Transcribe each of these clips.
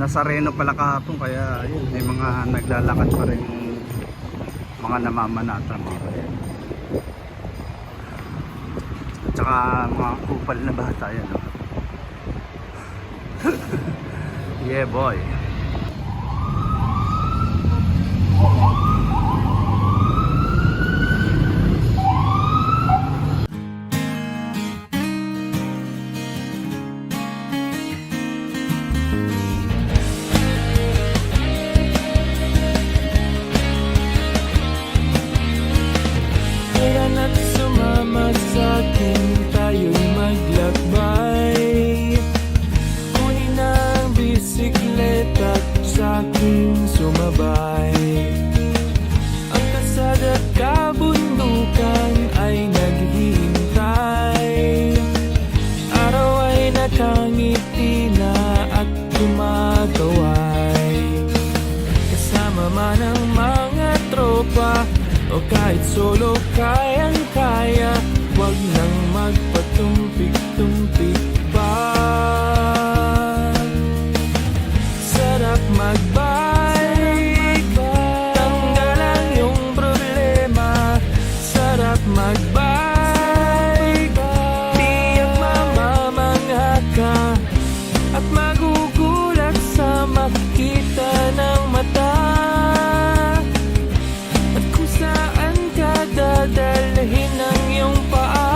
Nazareno pala kahapon, kaya ayun, may mga naglalakad pa rin, mga namamanatan dito. At saka mga kupal na bata yan, no? Yeah boy. O kahit solo kayang-kaya, wag nang magpatumpik-tumpik pa. Sarap magbike, tanggalan yung problema. Sarap magbike, tiyak mamamangha ka at magugulat sa makita ng mata. Dadalhin ang iyong paa.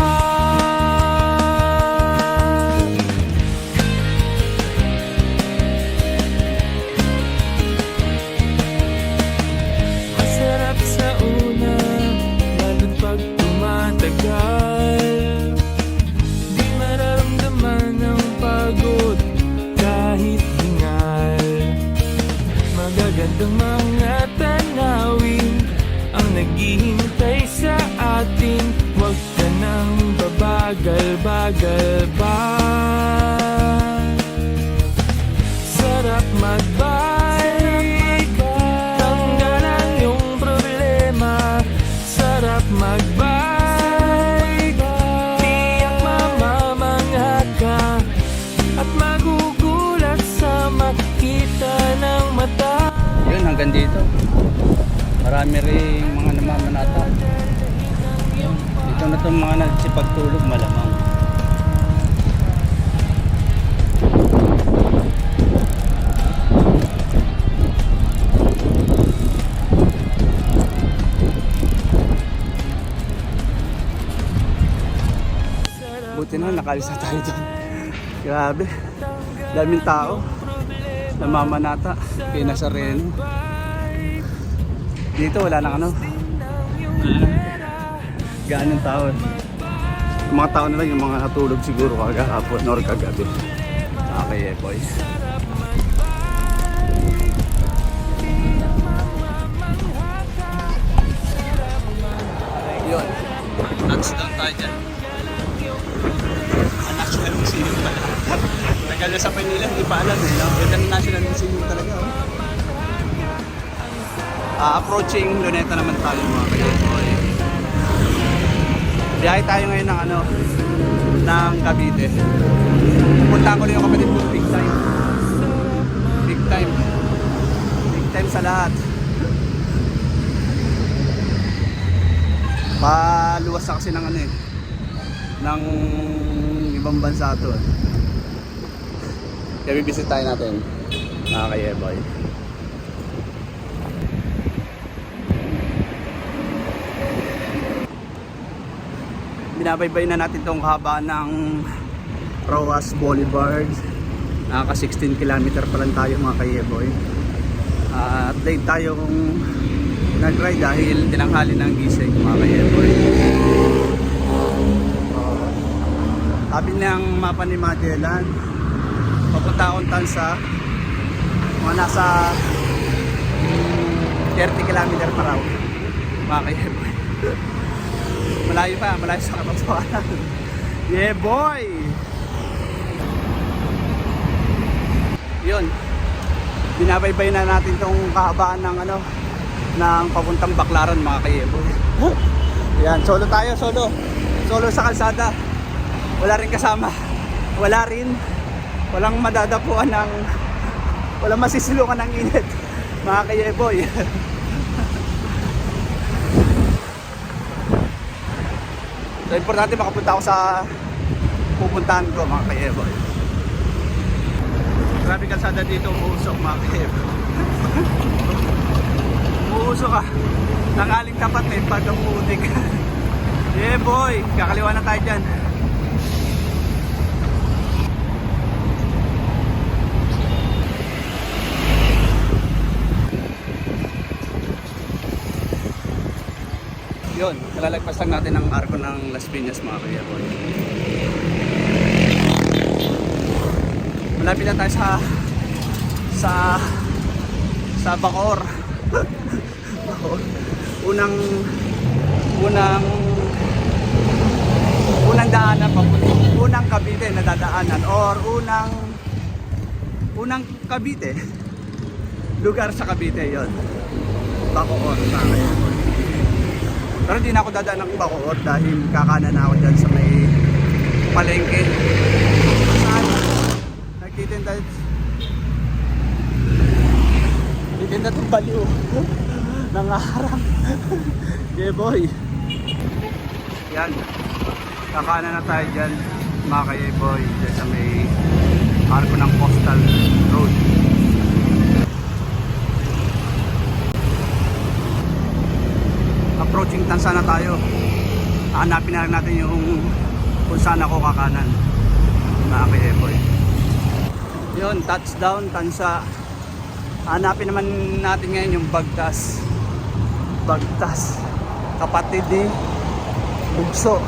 Masarap sa una, lalo't pag tumatagal. Di mararamdaman ang pagod kahit hingal. Magagandang mga tanawin ang naghihintay sa atin. Huwag ka nang babagal-bagal pa. Sarap magbike, tanggalan yung problema. Sarap magbike, tiyak mamamangha ka at magugulat sa makita ng mata. Yun, hanggang dito. Marami rin mga namamanata. Dito na itong mga nagsipagtulog malamang. Buti na nakaalis na tayo doon. Grabe, daming tao namamanata kay Nazareno. Dito wala nang ano, gaanong tao. Yung mga tao na lang, yung mga natulog siguro kagahapon or kagabi. Okay, boys. Yun, touchdown tayo dyan. Ang National Museum pala. Tagal na sa Manila, hindi pa alam eh, no? Ganda ng National Museum talaga, oh. Approaching Luneta naman tayo, mga kaibigan. Biyahe tayo ngayon ng ano, ng Cavite. Punta ko rin yung kapatid ko, big time. Big time. Big time sa lahat. Paluwas na kasi ng ano eh, ng ibang bansa to. Kaya bibisit tayo natin, mga kaibigan. Binabaybay na natin itong haba ng Roas Boulevard. Nakaka 16 km pa lang tayo, mga kayeboy. At late tayo kung nag-ride dahil tinanghali ng gising, mga kayeboy. Sabi ng mapa ni Magellan, papunta akong Tansa, mga nasa 30 km per hour, mga kayeboy. Malayo pa, malayo sa katotohanan. Yeah boy! Yun, binabaybay na natin tong kahabaan ng ano, ng papuntang Baclaran, mga kayeboy. Yan, solo tayo, solo sa kalsada. Wala rin kasama, walang madadapuan ng Walang masisilungan ng init, mga kayeboy. So, importante makapunta ako sa pupuntahan ko, mga kayeboy. Grabe kalsada dito, uusok, mga kayeboy. Uusok ka. Tangaling tapat na yung pagkaputik. Yeah boy, kakaliwa na tayo dyan. Yun, nalalagpas lang natin ang arko ng Las Piñas, mga kayeboy. Malapit na tayo sa Bacoor. Bacoor. Unang daanan papunta, unang Cavite na dadaanan, or unang Cavite, lugar sa Cavite, yon, Bacoor, mga kayeboy. Pero hindi na ako dadaan ng Bacoor dahil kakanan na ako dyan sa may palengke. Saan? Nagtitinda itong baliw. Nangaharang. Yeah boy. Yan. Kakanan na tayo dyan, mga kayeboy, dyan sa may arko ng Coastal Road. Approaching Tansa na tayo. Hanapin na lang natin yung kung saan ako kakanan, mga kayeboy. Yun, touchdown Tansa. Hanapin naman natin ngayon yung Bagtas. Bagtas, kapatid ni Bugso.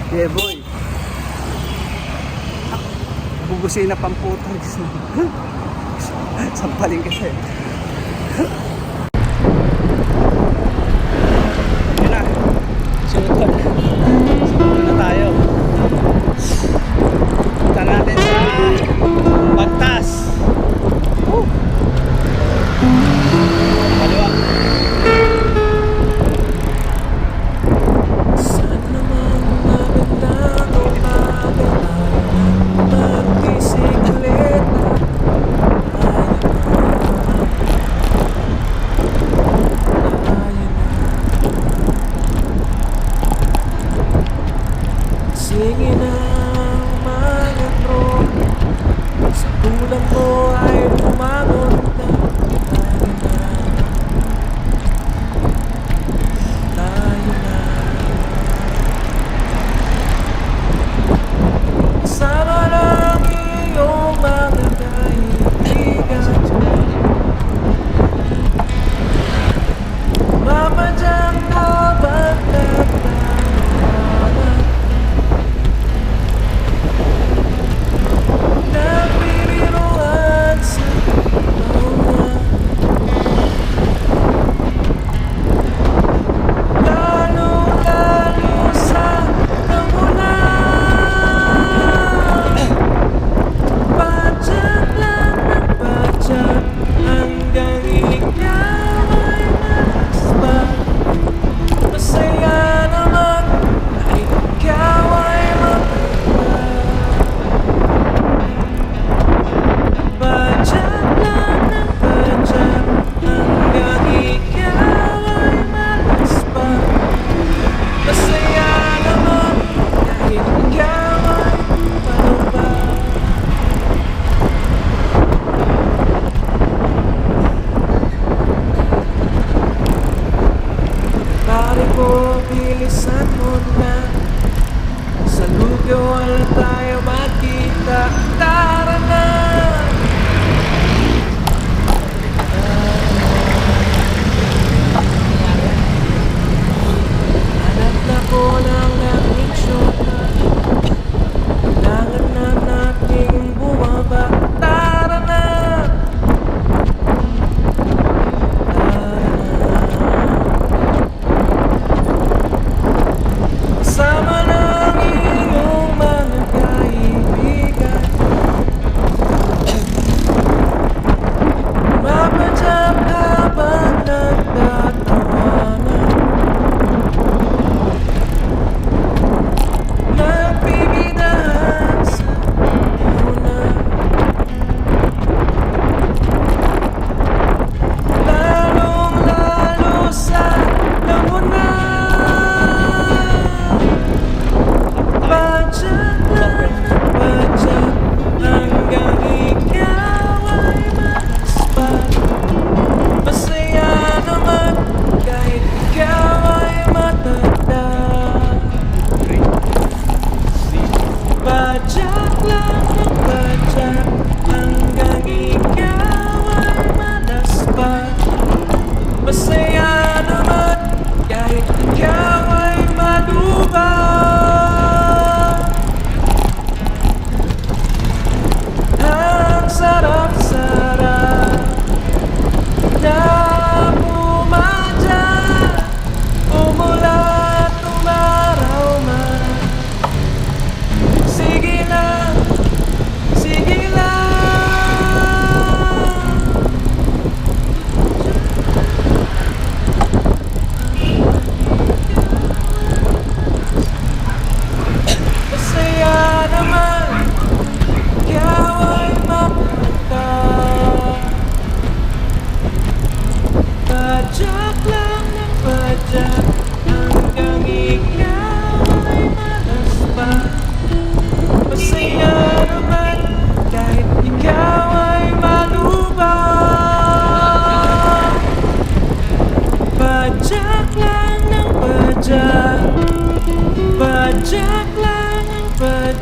Yeah boy. Bugusin na pamputang. Sampaling kasi. Sunod na tayo. Punta natin sa Bagtas. Kaliwa. Saan naman magandang umaga magbisikleta singin ang mga drone. Sa tulad mo ay bumangon na tayo na. Sama lang iyong mga kaibigan, mapadyang na pagkakatawanan. Nabibiruan sa taon, lalo-lalo sa namulan. Padyak lang ng padyak hanggang ikaw ay nalaspan. Masaya naman na ikaw ay maganda. Padyak lang ng padyak hanggang ikaw ay malaspan. Masaya naman kahit ikaw ay palumpa. Pare ko, bilisan mo na. Sa lugaw wala tayo magkita. Tara na! Hanap na ko ng connection. Kailangan na nating bumaba. Tara na! Sama lang iyong mga kaibigan,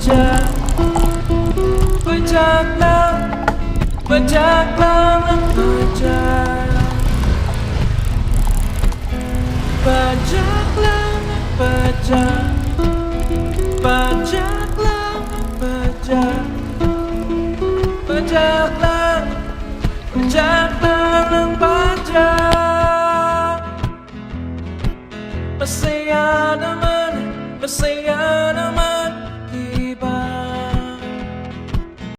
pajak. Pajak lang ang pajak. Pajak lang ang pajak. Pajak lang ang pajak. Pajak lang ang pajak. Masaya naman, masaya